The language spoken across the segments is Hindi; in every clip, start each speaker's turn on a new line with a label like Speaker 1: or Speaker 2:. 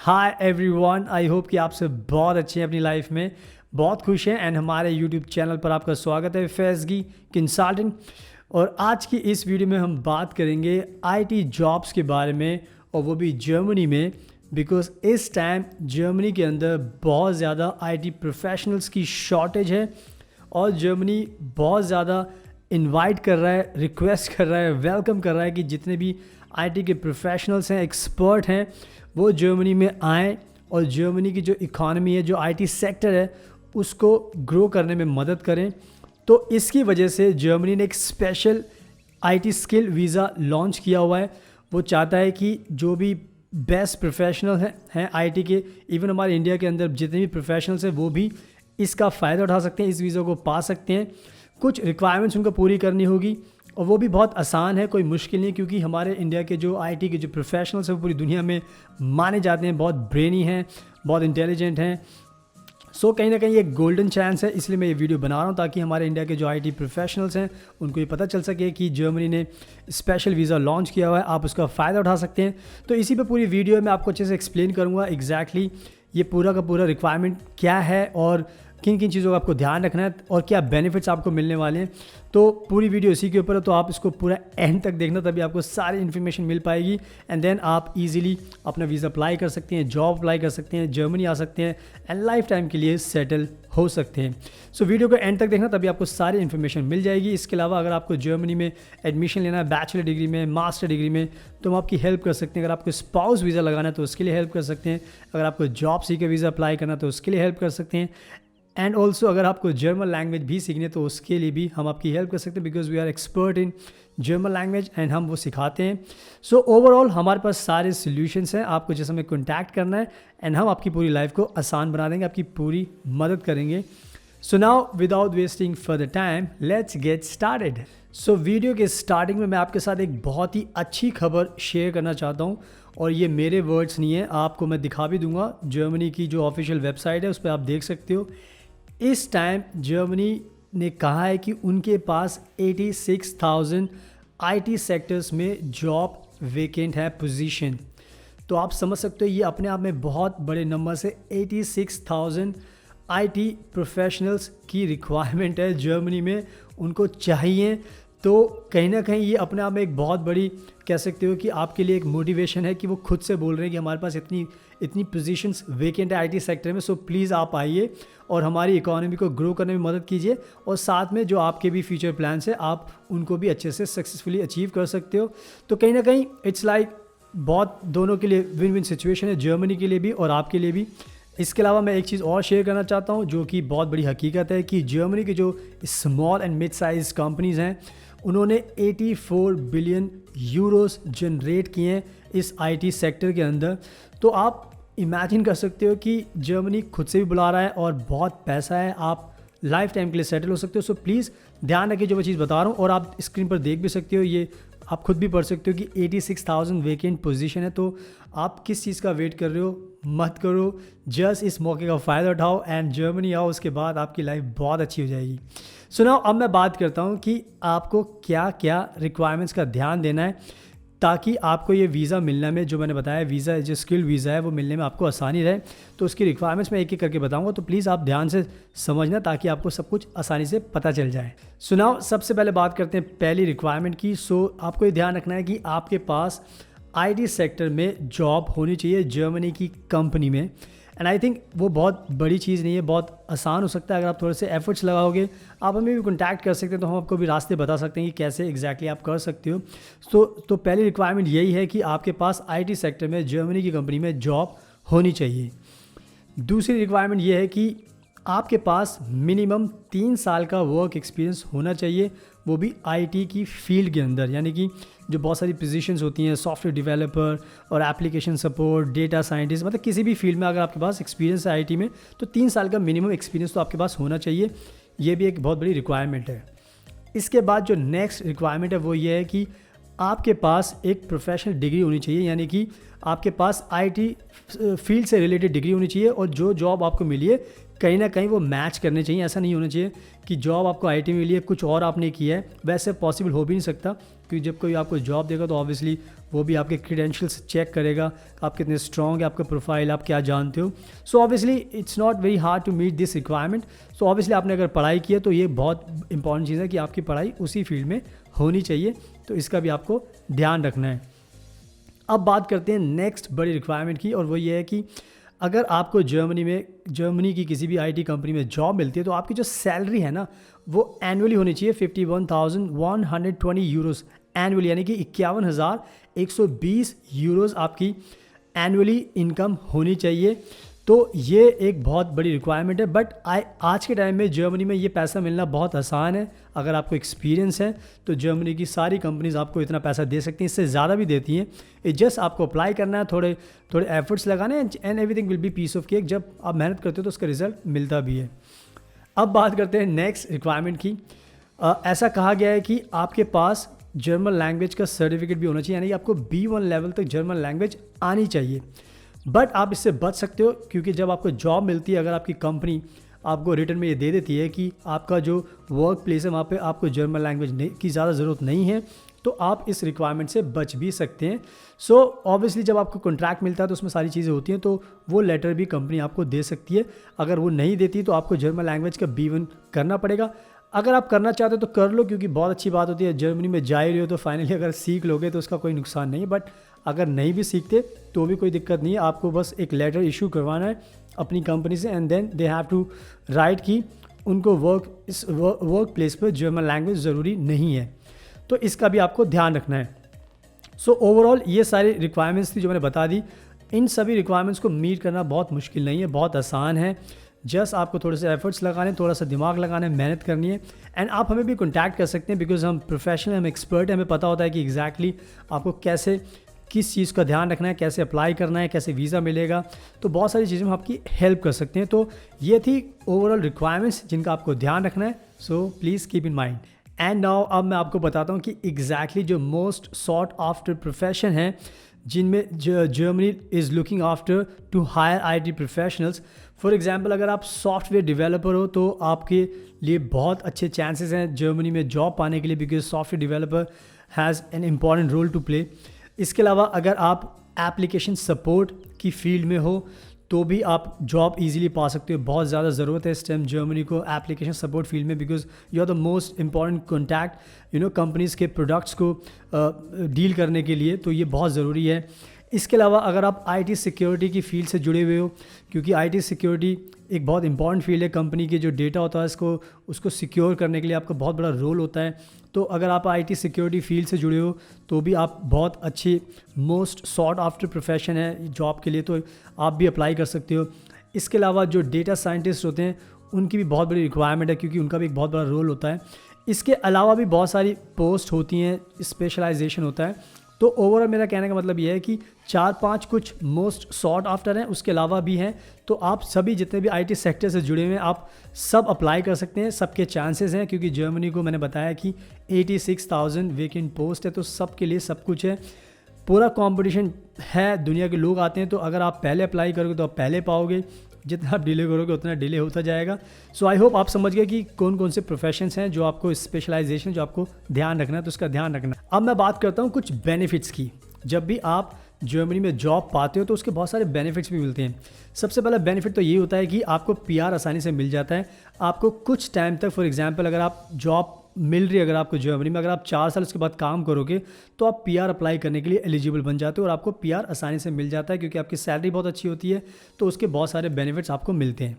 Speaker 1: हाय एवरीवन, आई होप कि आप सब बहुत अच्छे हैं अपनी लाइफ में, बहुत खुश हैं एंड हमारे यूट्यूब चैनल पर आपका स्वागत है फैज़गी कंसल्टेंट। और आज की इस वीडियो में हम बात करेंगे आईटी जॉब्स के बारे में, और वो भी जर्मनी में। बिकॉज इस टाइम जर्मनी के अंदर बहुत ज़्यादा आईटी प्रोफेशनल्स की शॉर्टेज है और जर्मनी बहुत ज़्यादा इनवाइट कर रहा है, रिक्वेस्ट कर रहा है, वेलकम कर रहा है कि जितने भी आईटी के प्रोफेशनल्स हैं, एक्सपर्ट हैं, वो जर्मनी में आएँ और जर्मनी की जो इकॉनमी है, जो आईटी सेक्टर है, उसको ग्रो करने में मदद करें। तो इसकी वजह से जर्मनी ने एक special IT skill visa launch किया हुआ है। वो चाहता है कि जो भी बेस्ट प्रोफेशनल हैं आईटी के, इवन हमारे इंडिया के अंदर जितने भी प्रोफेशनल्स हैं वो भी इसका फ़ायदा उठा सकते हैं, इस वीज़ा को पा सकते हैं। कुछ रिक्वायरमेंट्स उनको पूरी करनी होगी और वो भी बहुत आसान है, कोई मुश्किल नहीं, क्योंकि हमारे इंडिया के जो आईटी के जो प्रोफेशनल्स हैं वो पूरी दुनिया में माने जाते हैं, बहुत ब्रेनी हैं, बहुत इंटेलिजेंट हैं। सो कहीं ना कहीं एक गोल्डन चांस है, इसलिए मैं ये वीडियो बना रहा हूँ ताकि हमारे इंडिया के जो आईटी प्रोफेशनल्स हैं उनको ये पता चल सके कि जर्मनी ने स्पेशल वीज़ा लॉन्च किया हुआ है, आप उसका फ़ायदा उठा सकते हैं। तो इसी पे पूरी वीडियो में आपको अच्छे से एक्सप्लेन करूँगा एग्जैक्टली ये पूरा का पूरा रिक्वायरमेंट क्या है और किन किन चीज़ों का आपको ध्यान रखना है और क्या बेनिफिट्स आपको मिलने वाले हैं। तो पूरी वीडियो इसी के ऊपर है, तो आप इसको पूरा एंड तक देखना, तभी आपको सारी इन्फॉर्मेशन मिल पाएगी एंड देन आप इजीली अपना वीज़ा अप्लाई कर सकते हैं, जॉब अप्लाई कर सकते हैं, जर्मनी आ सकते हैं एंड लाइफ टाइम के लिए सेटल हो सकते हैं। सो वीडियो को एंड तक देखना, तभी आपको सारी इन्फॉर्मेशन मिल जाएगी। इसके अलावा अगर आपको जर्मनी में एडमिशन लेना है, बैचलर डिग्री में, मास्टर डिग्री में, तो हम आपकी हेल्प कर सकते हैं। अगर आपको स्पाउस वीज़ा लगाना है तो उसके लिए हेल्प कर सकते हैं। अगर आपको जॉब सीकर वीज़ा अप्लाई करना है तो उसके लिए हेल्प कर सकते हैं। एंड ऑल्सो अगर आपको जर्मन लैंग्वेज भी सीखनी है तो उसके लिए भी हम आपकी हेल्प कर सकते हैं, because we are expert in German language and हम वो सिखाते हैं। सो ओवरऑल हमारे पास सारे सॉल्यूशंस हैं, आपको जैसे हमें कॉन्टैक्ट करना है एंड हम आपकी पूरी लाइफ को आसान बना देंगे, आपकी पूरी मदद करेंगे। So now without wasting further time let's get started. So video के स्टार्टिंग में मैं आपके साथ एक बहुत ही अच्छी खबर शेयर करना चाहता हूँ, और ये मेरे वर्ड्स नहीं है, आपको मैं दिखा भी दूंगा। जर्मनी की जो ऑफिशियल वेबसाइट है उस पर आप देख सकते हो। इस टाइम जर्मनी ने कहा है कि उनके पास 86,000 आईटी सेक्टर्स में जॉब वेकेंट है, पोजीशन। तो आप समझ सकते हो ये अपने आप में बहुत बड़े नंबर से 86,000 आईटी प्रोफेशनल्स की रिक्वायरमेंट है जर्मनी में, उनको चाहिए। तो कहीं ना कहीं ये अपने आप में एक बहुत बड़ी, कह सकते हो कि आपके लिए एक मोटिवेशन है कि वो खुद से बोल रहे हैं कि हमारे पास इतनी पोजीशंस वेकेंट है आईटी सेक्टर में। सो प्लीज़ आप आइए और हमारी इकोनॉमी को ग्रो करने में मदद कीजिए, और साथ में जो आपके भी फ्यूचर प्लान्स है आप उनको भी अच्छे से सक्सेसफुली अचीव कर सकते हो। तो कहीं ना कहीं इट्स लाइक बहुत दोनों के लिए विन विन सिचुएशन है, जर्मनी के लिए भी और आपके लिए भी। इसके अलावा मैं एक चीज़ और शेयर करना चाहता हूँ जो कि बहुत बड़ी हकीकत है कि जर्मनी के जो small and mid size companies हैं उन्होंने 84 बिलियन यूरोस जनरेट किए हैं इस आईटी सेक्टर के अंदर। तो आप इमेजिन कर सकते हो कि जर्मनी खुद से भी बुला रहा है और बहुत पैसा है, आप लाइफ टाइम के लिए सेटल हो सकते हो। सो प्लीज़ ध्यान रखिए जो मैं चीज़ बता रहा हूँ, और आप स्क्रीन पर देख भी सकते हो, ये आप खुद भी पढ़ सकते हो कि 86,000 वेकेंट पोजीशन है। तो आप किस चीज़ का वेट कर रहे हो, मत करो, जस्ट इस मौके का फ़ायदा उठाओ एंड जर्मनी आओ, उसके बाद आपकी लाइफ बहुत अच्छी हो जाएगी। सो नाउ अब मैं बात करता हूँ कि आपको क्या क्या रिक्वायरमेंट्स का ध्यान देना है ताकि आपको ये वीज़ा मिलने में, जो मैंने बताया वीज़ा जो स्किल वीज़ा है वो मिलने में आपको आसानी रहे। तो उसकी रिक्वायरमेंट्स मैं एक एक करके बताऊंगा, तो प्लीज़ आप ध्यान से समझना ताकि आपको सब कुछ आसानी से पता चल जाए। सो नाउ सबसे पहले बात करते हैं पहली रिक्वायरमेंट की। सो आपको ये ध्यान रखना है कि आपके पास आईटी सेक्टर में जॉब होनी चाहिए जर्मनी की कंपनी में। एंड आई थिंक वो बहुत बड़ी चीज़ नहीं है, बहुत आसान हो सकता है अगर आप थोड़े से एफर्ट्स लगाओगे। आप हमें भी कॉन्टैक्ट कर सकते हैं, तो हम आपको भी रास्ते बता सकते हैं कि कैसे एग्जैक्टली आप कर सकते हो। तो पहली रिक्वायरमेंट यही है कि आपके पास आईटी सेक्टर में जर्मनी की कंपनी में जॉब होनी चाहिए। दूसरी रिक्वायरमेंट ये है कि आपके पास मिनिमम 3 साल का वर्क एक्सपीरियंस होना चाहिए, वो भी आईटी की फील्ड के अंदर। यानी कि जो बहुत सारी पोजीशंस होती हैं, सॉफ्टवेयर डेवलपर और एप्लीकेशन सपोर्ट, डेटा साइंटिस्ट, मतलब किसी भी फील्ड में अगर आपके पास एक्सपीरियंस है आईटी में, तो 3 साल का मिनिमम एक्सपीरियंस तो आपके पास होना चाहिए। ये भी एक बहुत बड़ी रिक्वायरमेंट है। इसके बाद जो नेक्स्ट रिक्वायरमेंट है वो ये है कि आपके पास एक प्रोफेशनल डिग्री होनी चाहिए, यानी कि आपके पास आईटी फील्ड से रिलेटेड डिग्री होनी चाहिए, और जो जॉब आपको मिली है कहीं ना कहीं वो मैच करने चाहिए। ऐसा नहीं होना चाहिए कि जॉब आपको आईटी में मिली है, कुछ और आपने किया है, वैसे पॉसिबल हो भी नहीं सकता, क्योंकि जब कोई आपको जॉब देगा तो ऑब्वियसली वो भी आपके क्रीडेंशियल्स चेक करेगा, आप कितने स्ट्रॉन्ग है, आपका प्रोफाइल, आप क्या जानते हो। So obviously it's not very hard to meet this requirement. So obviously आपने अगर पढ़ाई की है तो ये बहुत इंपॉर्टेंट चीज़ है कि आपकी पढ़ाई उसी फील्ड में होनी चाहिए, तो इसका भी आपको ध्यान रखना है। अब बात करते हैं नेक्स्ट बड़ी रिक्वायरमेंट की, और वो ये है कि अगर आपको जर्मनी की किसी भी आईटी कंपनी में जॉब मिलती है तो आपकी जो सैलरी है ना वो एनुअली होनी चाहिए 51,120 यूरोस एनुअली, यानी कि 51,120 यूरोस आपकी एनुअली इनकम होनी चाहिए। तो ये एक बहुत बड़ी रिक्वायरमेंट है, बट आज के टाइम में जर्मनी में ये पैसा मिलना बहुत आसान है। अगर आपको एक्सपीरियंस है तो जर्मनी की सारी कंपनीज आपको इतना पैसा दे सकती हैं, इससे ज़्यादा भी देती हैं। इट जस्ट आपको अप्लाई करना है, थोड़े एफर्ट्स लगाने हैं, and everything will be piece of cake. जब आप मेहनत करते हो तो उसका रिजल्ट मिलता भी है। अब बात करते हैं नेक्स्ट रिक्वायरमेंट की। ऐसा कहा गया है कि आपके पास जर्मन लैंग्वेज का सर्टिफिकेट भी होना चाहिए, यानी कि आपको B1 लेवल तक जर्मन लैंग्वेज आनी चाहिए। बट आप इससे बच सकते हो, क्योंकि जब आपको जॉब मिलती है, अगर आपकी कंपनी आपको रिटर्न में ये दे देती है कि आपका जो वर्क प्लेस है वहाँ पे आपको जर्मन लैंग्वेज की ज़्यादा ज़रूरत नहीं है, तो आप इस रिक्वायरमेंट से बच भी सकते हैं। सो ऑब्वियसली जब आपको कॉन्ट्रैक्ट मिलता है तो उसमें सारी चीज़ें होती हैं, तो वो लेटर भी कंपनी आपको दे सकती है। अगर वो नहीं देती तो आपको जर्मन लैंग्वेज का B1 करना पड़ेगा। अगर आप करना चाहते हो तो कर लो, क्योंकि बहुत अच्छी बात होती है, जर्मनी में जा ही रहे हो तो फाइनली अगर सीख लोगे तो उसका कोई नुकसान नहीं है। बट अगर नहीं भी सीखते तो भी कोई दिक्कत नहीं है, आपको बस एक लेटर इशू करवाना है अपनी कंपनी से, and then they have to write कि उनको वर्क प्लेस पर जर्मन लैंग्वेज ज़रूरी नहीं है, तो इसका भी आपको ध्यान रखना है। सो ओवरऑल ये सारी रिक्वायरमेंट्स थी जो मैंने बता दी। इन सभी रिक्वायरमेंट्स को मीट करना बहुत मुश्किल नहीं है, बहुत आसान है। जस्ट आपको थोड़े से एफर्ट्स लगाने, थोड़ा सा दिमाग लगाना है, मेहनत करनी है। एंड आप हमें भी कॉन्टैक्ट कर सकते हैं, बिकॉज हम प्रोफेशनल, हम एक्सपर्ट हैं, हमें पता होता है कि एग्जैक्टली आपको कैसे किस चीज़ का ध्यान रखना है, कैसे अप्लाई करना है, कैसे वीज़ा मिलेगा, तो बहुत सारी चीज़ें हम आपकी हेल्प कर सकते हैं। तो ये थी ओवरऑल रिक्वायरमेंट्स जिनका आपको ध्यान रखना है। So please keep in mind. And now अब मैं आपको बताता हूँ कि एग्जैक्टली जो मोस्ट सॉट आफ्टर प्रोफेशन है जिनमें Germany is looking after to hire IT professionals. For example अगर आप सॉफ्टवेयर डेवलपर हो तो आपके लिए बहुत अच्छे चांसेस हैं जर्मनी में जॉब पाने के लिए, because software developer has an important role to play. इसके अलावा अगर आप एप्लीकेशन सपोर्ट की फील्ड में हो तो भी आप जॉब इजीली पा सकते हो। बहुत ज़्यादा ज़रूरत है इस टाइम जर्मनी को एप्लीकेशन सपोर्ट फील्ड में, because you are the most important contact companies के प्रोडक्ट्स को डील करने के लिए, तो ये बहुत ज़रूरी है। इसके अलावा अगर आप IT सिक्योरिटी की फील्ड से जुड़े हुए हो, क्योंकि IT सिक्योरिटी एक बहुत इंपॉर्टेंट फील्ड है, कंपनी के जो डेटा होता है उसको सिक्योर करने के लिए आपका बहुत बड़ा रोल होता है। तो अगर आप IT सिक्योरिटी फील्ड से जुड़े हो तो भी आप बहुत अच्छे मोस्ट सॉट आफ्टर प्रोफेशन है जॉब के लिए, तो आप भी अप्लाई कर सकते हो। इसके अलावा जो डेटा साइंटिस्ट होते हैं उनकी भी बहुत बड़ी रिक्वायरमेंट है, क्योंकि उनका भी एक बहुत बड़ा रोल होता है। इसके अलावा भी बहुत सारी पोस्ट होती हैं, स्पेशलाइजेशन होता है। तो ओवरऑल मेरा कहने का मतलब ये है कि 4-5 कुछ मोस्ट सॉट आफ्टर हैं, उसके अलावा भी हैं। तो आप सभी जितने भी IT सेक्टर से जुड़े हुए हैं आप सब अप्लाई कर सकते हैं, सबके चांसेस हैं, क्योंकि जर्मनी को मैंने बताया कि 86,000 वेकेंट पोस्ट है, तो सबके लिए सब कुछ है। पूरा कंपटीशन है, दुनिया के लोग आते हैं, तो अगर आप पहले अप्लाई करोगे तो आप पहले पाओगे, जितना आप डिले करोगे उतना डिले होता जाएगा। सो आई होप आप समझ गए कि कौन कौन से प्रोफेशंस हैं जो आपको स्पेशलाइजेशन जो आपको ध्यान रखना है, तो उसका ध्यान रखना। अब मैं बात करता हूँ कुछ बेनिफिट्स की। जब भी आप जर्मनी में जॉब पाते हो तो उसके बहुत सारे बेनिफिट्स भी मिलते हैं। सबसे पहला बेनिफिट तो ये होता है कि आपको PR आसानी से मिल जाता है। आपको कुछ टाइम तक, फॉर एग्जांपल अगर आप जॉब मिल रही है अगर आपको जर्मनी में, अगर आप 4 साल उसके बाद काम करोगे तो आप PR अप्लाई करने के लिए एलिजिबल बन जाते हो, और आपको PR आसानी से मिल जाता है, क्योंकि आपकी सैलरी बहुत अच्छी होती है, तो उसके बहुत सारे बेनिफिट्स आपको मिलते हैं।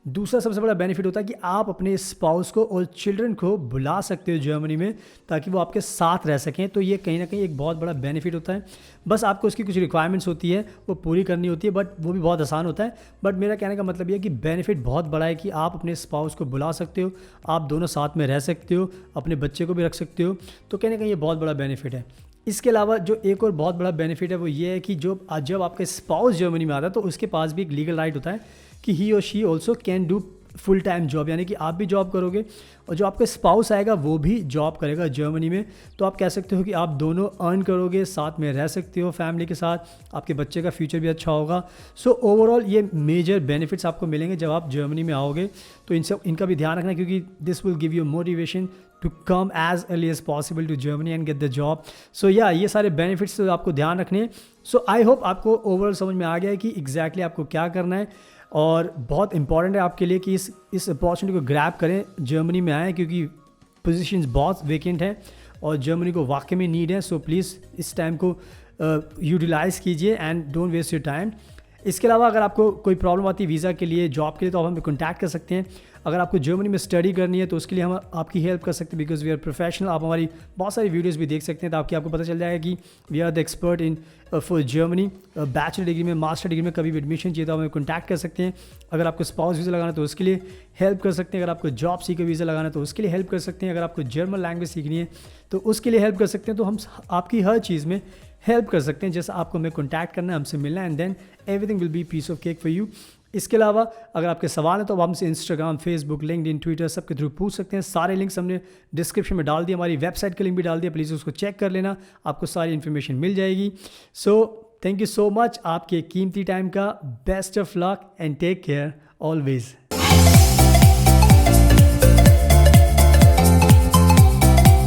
Speaker 1: दूसरा सबसे बड़ा बेनिफिट होता है कि आप अपने स्पाउस को और चिल्ड्रन को बुला सकते हो जर्मनी में, ताकि वो आपके साथ रह सकें। तो ये कहीं ना कहीं एक बहुत बड़ा बेनिफिट होता है। बस आपको उसकी कुछ रिक्वायरमेंट्स होती है वो पूरी करनी होती है, बट वो भी बहुत आसान होता है। बट मेरा कहने का मतलब ये है कि बेनिफिट बहुत बड़ा है कि आप अपने स्पाउस को बुला सकते हो, आप दोनों साथ में रह सकते हो, अपने बच्चे को भी रख सकते हो, तो कहीं ना कहीं ये बहुत बड़ा बेनिफिट है। इसके अलावा जो एक और बहुत बड़ा बेनिफिट है वो ये है कि जब आपका स्पाउस जर्मनी में आता है तो उसके पास भी एक लीगल राइट होता है कि ही और she also can do full time job, यानी कि आप भी जॉब करोगे और जो आपका स्पाउस आएगा वो भी जॉब करेगा जर्मनी में। तो आप कह सकते हो कि आप दोनों अर्न करोगे, साथ में रह सकते हो फैमिली के साथ, आपके बच्चे का फ्यूचर भी अच्छा होगा। सो ओवरऑल ये मेजर बेनिफिट्स आपको मिलेंगे जब आप जर्मनी में आओगे। तो इनका भी ध्यान रखना, क्योंकि this will give you motivation to come as early as possible to Germany and get the job. So या ये सारे बेनिफिट्स तो आपको ध्यान रखने हैं। सो आई होप आपको ओवरऑल समझ में आ गया है कि एग्जैक्टली आपको क्या करना है, और बहुत इंपॉर्टेंट है आपके लिए कि इस अपॉर्चुनिटी को ग्रैब करें, जर्मनी में आएँ, क्योंकि पोजीशंस बहुत वेकेंट हैं और जर्मनी को वाकई में नीड है। सो प्लीज़ इस टाइम को यूटिलाइज़ कीजिए and don't waste your time. इसके अलावा अगर आपको कोई प्रॉब्लम आती है वीज़ा के लिए, जॉब के लिए, तो आप हमें कॉन्टैक्ट कर सकते हैं। अगर आपको जर्मनी में स्टडी करनी है तो उसके लिए हम आपकी हेल्प कर सकते हैं, बिकॉज वी आर प्रोफेशनल। आप हमारी बहुत सारी वीडियोस भी देख सकते हैं, ताकि आपको पता चल जाएगा कि we are the expert in for Germany. Bachelor degree में, मास्टर डिग्री में कभी भी एडमिशन चाहिए तो हमें कॉन्टैक्ट कर सकते हैं। अगर आपको स्पाउस वीज़ा लगाना है तो उसके लिए हेल्प कर सकते हैं। अगर आपको जॉब सीकर वीज़ा लगाना है तो उसके लिए हेल्प कर सकते हैं। अगर आपको जर्मन लैंग्वेज सीखनी है तो उसके लिए हेल्प कर सकते हैं। तो हम आपकी हर चीज़ में हेल्प कर सकते हैं। जैसे आपको हमें कॉन्टैक्ट करना है, हमसे मिलना है, and then everything will be piece of cake for you. इसके अलावा अगर आपके सवाल हैं तो आप हमसे इंस्टाग्राम, फेसबुक, लिंक्डइन, ट्विटर सबके थ्रू पूछ सकते हैं। सारे लिंक्स हमने डिस्क्रिप्शन में डाल दिया, हमारी वेबसाइट का लिंक भी डाल दिया, प्लीज़ उसको चेक कर लेना, आपको सारी इन्फॉर्मेशन मिल जाएगी। So thank you so much आपके कीमती टाइम का। Best of luck and take care always.